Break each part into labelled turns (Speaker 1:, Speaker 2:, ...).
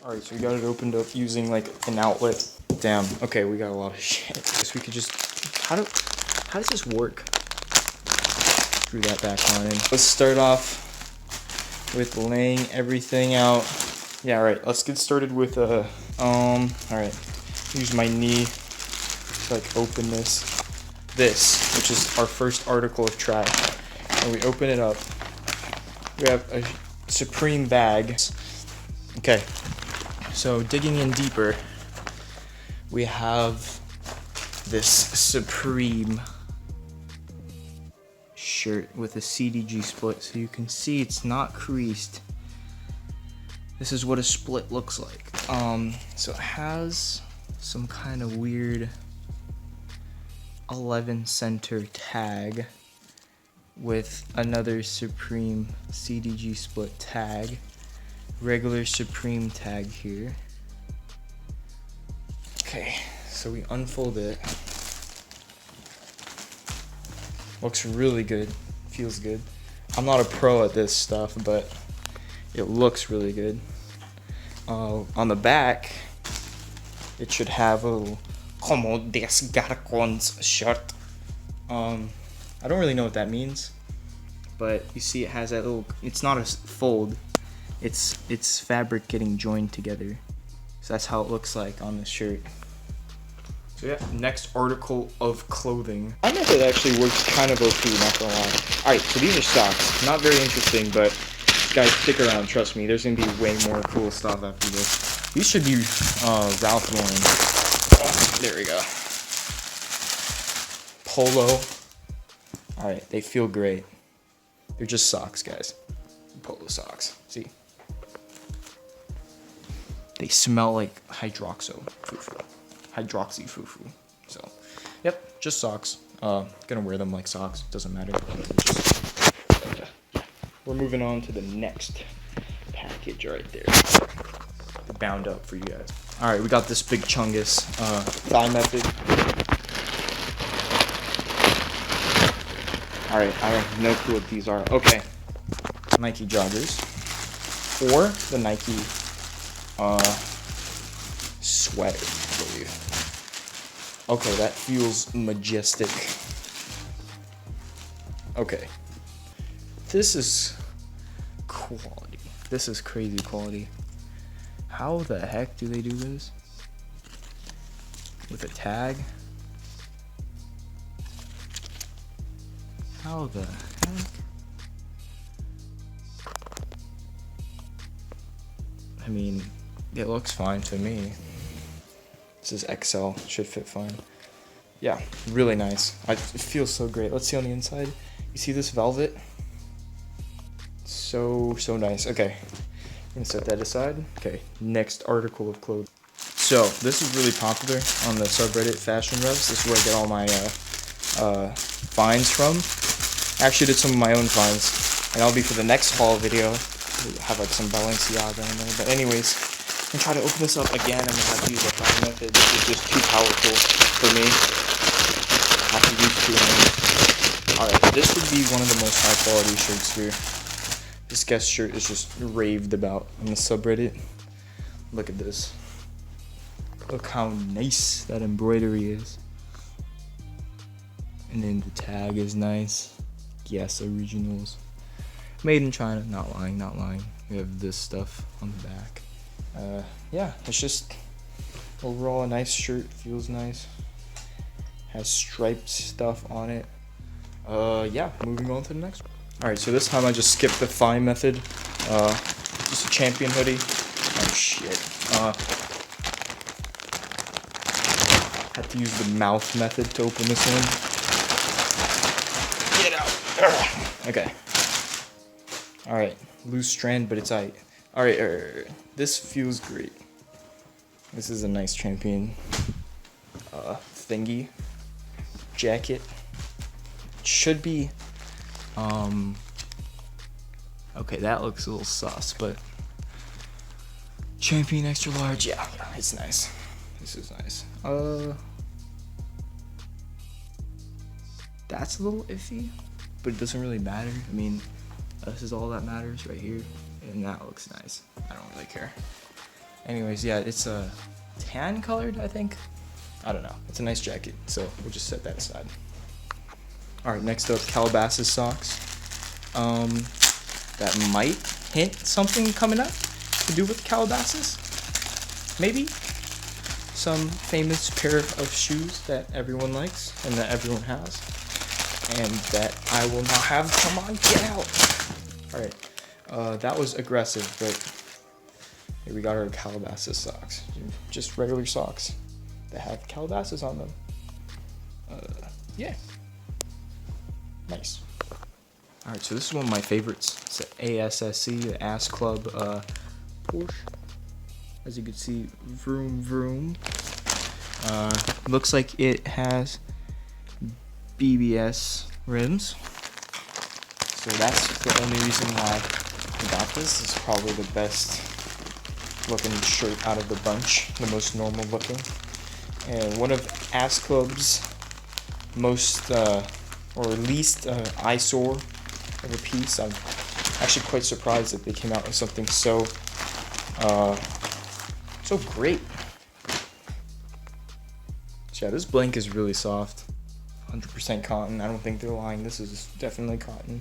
Speaker 1: Alright, so we got it opened up using like an outlet. Damn, okay, we got a lot of shit. Guess we could just, how does this work? Screw that back on in. Let's start off with laying everything out. Yeah, alright, let's get started with, alright. Use my knee to like open this, which is our first article of trash. And we open it up. We have a Supreme bag. Okay, so digging in deeper, we have this Supreme shirt with a CDG split, so you can see it's not creased. This is what a split looks like. So it has some kind of weird 11 center tag with another Supreme CDG split tag, regular Supreme tag here. Okay, so we unfold it. Looks really good, feels good. I'm not a pro at this stuff, but it looks really good. On the back, it should have a little "Como desgarcons" shirt. I don't really know what that means, but you see it has that little, it's not a fold, it's fabric getting joined together. So that's how it looks like on the shirt. So yeah, next article of clothing. I know that actually works kind of OP, not gonna lie. Alright, so these are socks. Not very interesting, but guys, stick around, trust me. There's gonna be way more cool stuff after this. These should be Ralph Lauren. Oh, there we go. Polo. Alright, they feel great. They're just socks, guys. Polo socks. See? They smell like hydroxy fufu. So, yep, just socks. Gonna wear them like socks. Doesn't matter. We're moving on to the next package right there. Bound up for you guys. Alright, we got this big chungus thigh method. Alright, I have no clue what these are. Okay. Nike joggers. Or the Nike sweater, I believe. Okay, that feels majestic. Okay. This is quality. This is crazy quality. How the heck do they do this? With a tag? How the heck? I mean, it looks fine to me. This is XL, should fit fine. Yeah, really nice. It feels so great. Let's see on the inside. You see this velvet? So nice. Okay, I'm gonna set that aside. Okay, next article of clothing. So this is really popular on the subreddit Fashion Revs. This is where I get all my finds from. I actually did some of my own finds, and that'll be for the next haul video. We'll have like some Balenciaga in there. But anyways, I'm gonna try to open this up again. I'm gonna have to use a find method. This is just too powerful for me. I have to use two hands. Alright, this would be one of the most high quality shirts here. This guest shirt is just raved about on the subreddit. Look at this. Look how nice that embroidery is. And then the tag is nice. Yes, originals. Made in China. Not lying, not lying. We have this stuff on the back. Yeah, it's just overall a nice shirt. Feels nice. Has striped stuff on it. Yeah, moving on to the next one. Alright, so this time I just skipped the find method. Just a Champion hoodie. Oh shit. Had to use the mouth method to open this one. Get out. Okay. Alright, loose strand, but it's tight. Alright, this feels great. This is a nice Champion thingy. Jacket. It should be okay, that looks a little sus, but Champion extra large, yeah, it's nice. This is nice. That's a little iffy, but it doesn't really matter. I mean, this is all that matters right here, and that looks nice. I don't really care. Anyways, yeah, it's a tan colored, I think. I don't know. It's a nice jacket, so we'll just set that aside. All right, next up, Calabasas socks. That might hint something coming up to do with Calabasas. Maybe some famous pair of shoes that everyone likes and that everyone has, and that I will now have. Come on, get out! All right, that was aggressive, but here we got our Calabasas socks. Just regular socks that have Calabasas on them. Yeah. Nice. Alright, so this is one of my favorites. It's an ASSC, the Ass Club Porsche. As you can see, vroom vroom. Looks like it has BBS rims. So that's the only reason why I got this. It's probably the best looking shirt out of the bunch, the most normal looking. And one of Ass Club's most or least eyesore of a piece. I'm actually quite surprised that they came out with something so great. So yeah, this blanket is really soft, 100% cotton. I don't think they're lying. This is definitely cotton.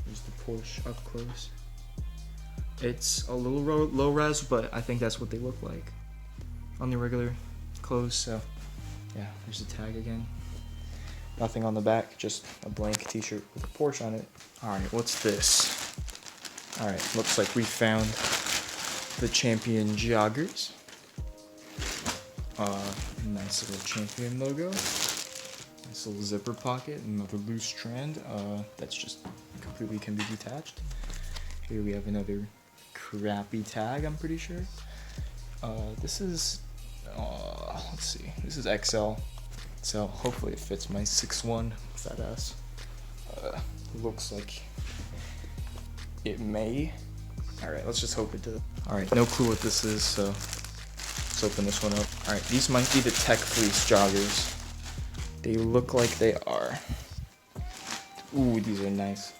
Speaker 1: There's the Porsche up close. It's a little low res, but I think that's what they look like on the regular clothes. So yeah, there's the tag again. Nothing on the back, just a blank t-shirt with a Porsche on it. Alright, what's this? Alright, looks like we found the Champion Joggers. Nice little Champion logo. Nice little zipper pocket, another loose strand. That's just completely can be detached. Here we have another crappy tag, I'm pretty sure. This is, let's see, this is XL. So hopefully it fits my 6'1" fat ass. Looks like it may. Alright, let's just hope it does. Alright, no clue what this is, so let's open this one up. Alright, these might be the Tech Fleece joggers. They look like they are. Ooh, these are nice.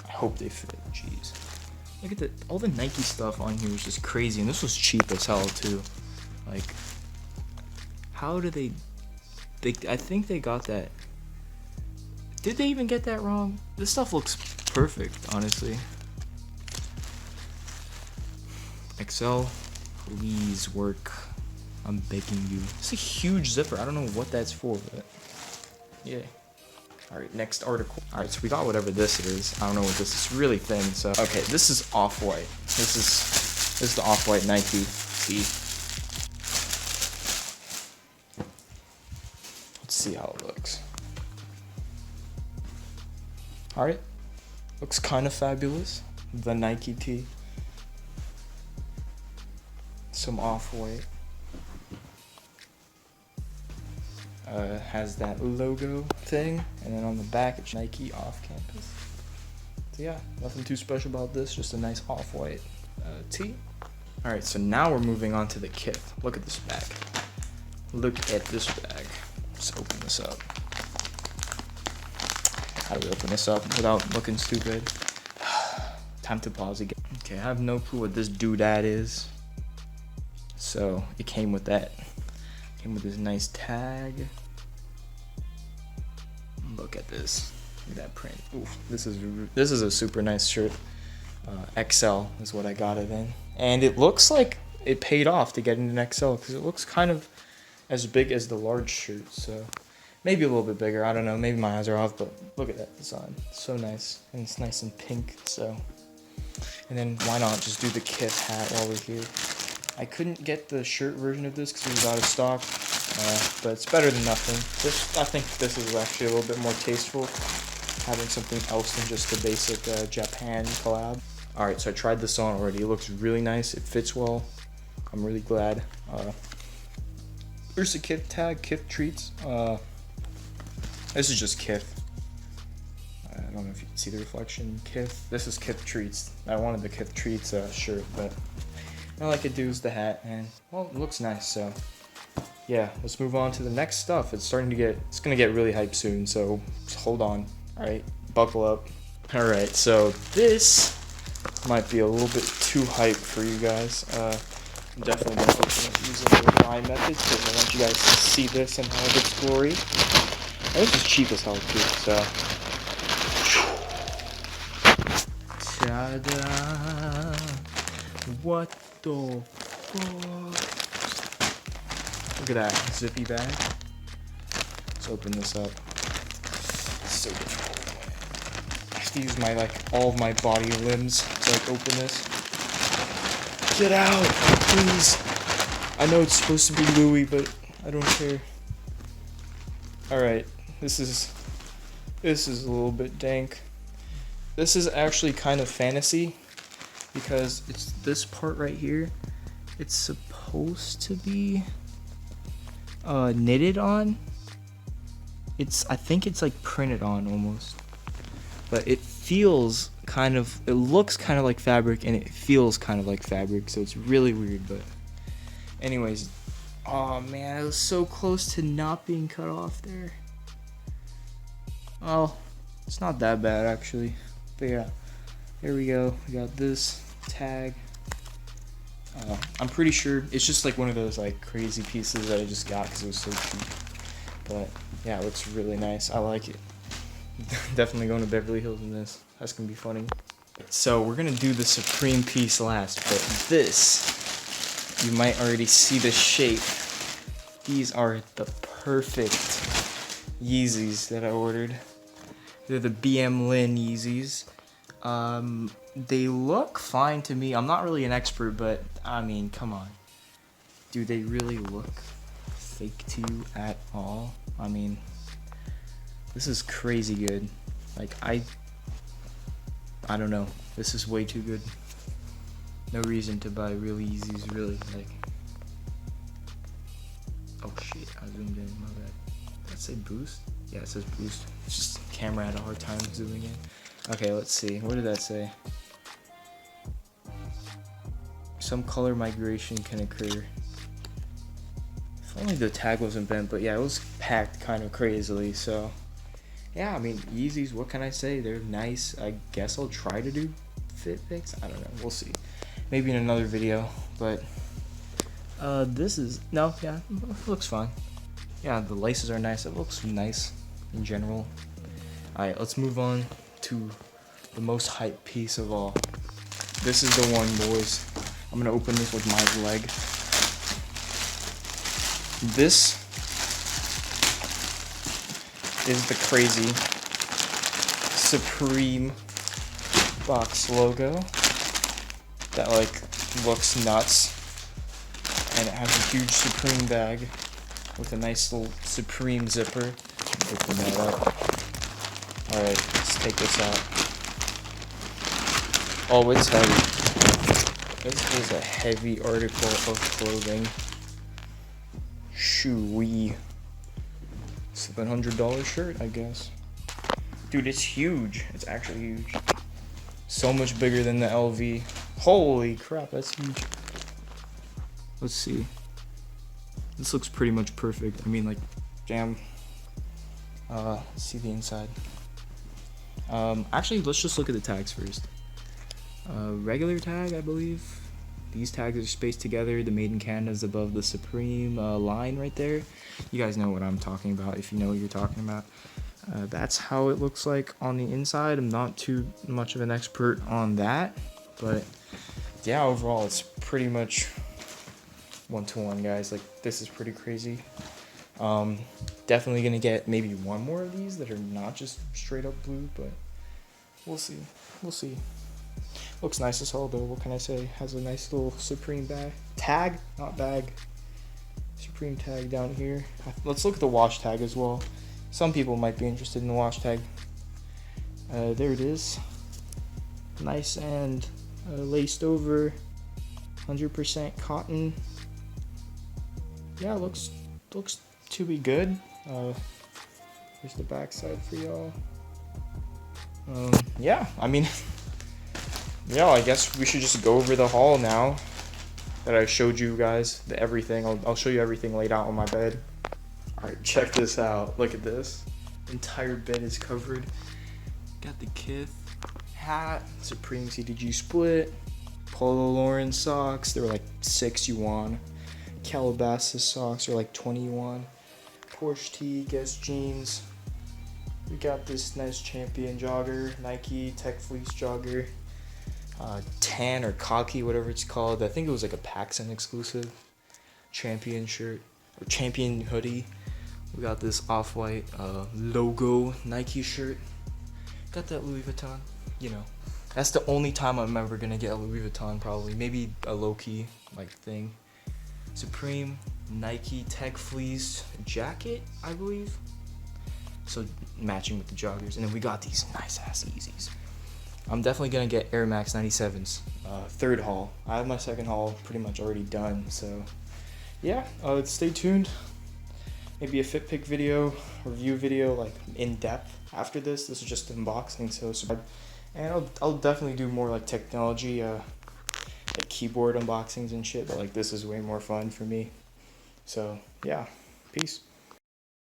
Speaker 1: I hope they fit. Jeez. Look at all the Nike stuff on here is just crazy, and this was cheap as hell too. Like, how do they I think they got that. Did they even get that wrong? This stuff looks perfect, honestly. XL, please work. I'm begging you. It's a huge zipper. I don't know what that's for, but yeah. Alright, next article. Alright, so we got whatever this is. I don't know what this is. It's really thin, so. Okay, this is off-white. This is the off-white Nike tee. See how it looks. Alright, looks kind of fabulous. The Nike tee, some off-white. Has that logo thing, and then on the back it's Nike off campus. So yeah, nothing too special about this, just a nice off-white tee. Alright, so now we're moving on to the kith. Look at this bag. Look at this bag. Let's open this up. How do we open this up without looking stupid? Time to pause again. Okay, I have no clue what this doodad is. So it came with that. Came with this nice tag. Look at this. Look at that print. Ooh, this is a super nice shirt. XL is what I got it in, and it looks like it paid off to get in an XL because it looks kind of as big as the large shirt, so maybe a little bit bigger. I don't know. Maybe my eyes are off, but look at that design. It's so nice, and it's nice and pink. So, and then why not just do the kith hat while we're here? I couldn't get the shirt version of this because it was out of stock, but it's better than nothing. I think this is actually a little bit more tasteful, having something else than just the basic Japan collab. All right, so I tried this on already. It looks really nice. It fits well. I'm really glad. There's a kith tag, kith treats. This is just kith. I don't know if you can see the reflection. Kith. This is kith treats. I wanted the kith treats shirt, but all I could do is the hat, and well, it looks nice. So yeah, let's move on to the next stuff. It's gonna get really hyped soon. So just hold on. All right, buckle up. All right, so this might be a little bit too hype for you guys. I'm definitely going to open it using the line method because I want you guys to see this in all of its glory. And this is cheap as hell too, so. Ta-da! What the fuck? Look at that zippy bag. Let's open this up. It's so difficult. I have to use my, all of my body limbs to, open this. Get out, please. I know it's supposed to be Louis, but I don't care. Alright, this is a little bit dank. This is actually kind of fantasy because it's this part right here. It's supposed to be knitted on. I think it's like printed on almost, but it feels it looks kind of like fabric and it feels kind of like fabric, so it's really weird. But anyways, oh man, I was so close to not being cut off there. Oh, it's not that bad actually. But yeah, here we go. We got this tag. I'm pretty sure it's just like one of those crazy pieces that I just got because it was so cheap. But yeah, it looks really nice. I like it. Definitely going to Beverly Hills in this. That's gonna be funny. So we're gonna do the Supreme piece last, but this, you might already see the shape. These are the perfect Yeezys that I ordered. They're the BM Lin Yeezys. They look fine to me. I'm not really an expert, but I mean, come on. Do they really look fake to you at all? I mean, this is crazy good. I don't know. This is way too good. No reason to buy real Yeezys, really. Oh shit, I zoomed in, my bad. Did it say boost? Yeah, it says boost. It's just the camera had a hard time zooming in. Okay, let's see. What did that say? Some color migration can occur. If only the tag wasn't bent, but yeah, it was packed kind of crazily, so. Yeah, I mean, Yeezys, what can I say? They're nice. I guess I'll try to do fit pics. I don't know. We'll see. Maybe in another video, but this is, no, yeah, it looks fine. Yeah, the laces are nice. It looks nice in general. Alright, let's move on to the most hype piece of all. This is the one, boys. I'm gonna open this with my leg. This is the crazy Supreme box logo that looks nuts, and it has a huge Supreme bag with a nice little Supreme zipper. Open that up. Alright, let's take this out. Oh, it's heavy. This is a heavy article of clothing. Shoo-wee. $700 shirt, I guess. Dude, it's huge. It's actually huge. So much bigger than the LV. Holy crap, that's huge. Let's see. This looks pretty much perfect. I mean, damn. Let's see the inside. Actually, let's just look at the tags first. Regular tag, I believe. These tags are spaced together. The Made in Canada is above the Supreme line right there. You guys know what I'm talking about if you know what you're talking about. That's how it looks like on the inside. I'm not too much of an expert on that, but yeah, overall it's pretty much one-to-one, guys. This is pretty crazy. Definitely gonna get maybe one more of these that are not just straight up blue, but we'll see. We'll see. Looks nice as hell though, what can I say? Has a nice little Supreme tag, not bag. Supreme tag down here. Let's look at the wash tag as well. Some people might be interested in the wash tag. There it is. Nice and laced over. 100% cotton. Yeah, looks to be good. Here's the back side for y'all. Yeah, I mean, yeah, I guess we should just go over the haul now that I showed you guys, everything. I'll show you everything laid out on my bed. Alright, check this out. Look at this. Entire bed is covered. Got the Kith hat, Supreme CDG split. Polo Lauren socks, they were like 6 yuan. Calabasas socks are like 20 yuan. Porsche tee, Guess jeans. We got this nice Champion jogger, Nike Tech Fleece jogger. Tan or Khaki, whatever it's called. I think it was like a PacSun exclusive. Champion shirt, or Champion hoodie. We got this off-white logo Nike shirt. Got that Louis Vuitton, you know. That's the only time I'm ever gonna get a Louis Vuitton, probably. Maybe a low-key like thing. Supreme Nike Tech Fleece jacket, I believe. So matching with the joggers. And then we got these nice ass Yeezys. I'm definitely gonna get Air Max 97s. Third haul. I have my second haul pretty much already done, so yeah, stay tuned. Maybe a fit pick video, review video, like in depth after this. This is just unboxing, so subscribe. And I'll definitely do more like technology, like keyboard unboxings and shit, but like this is way more fun for me. So yeah, peace.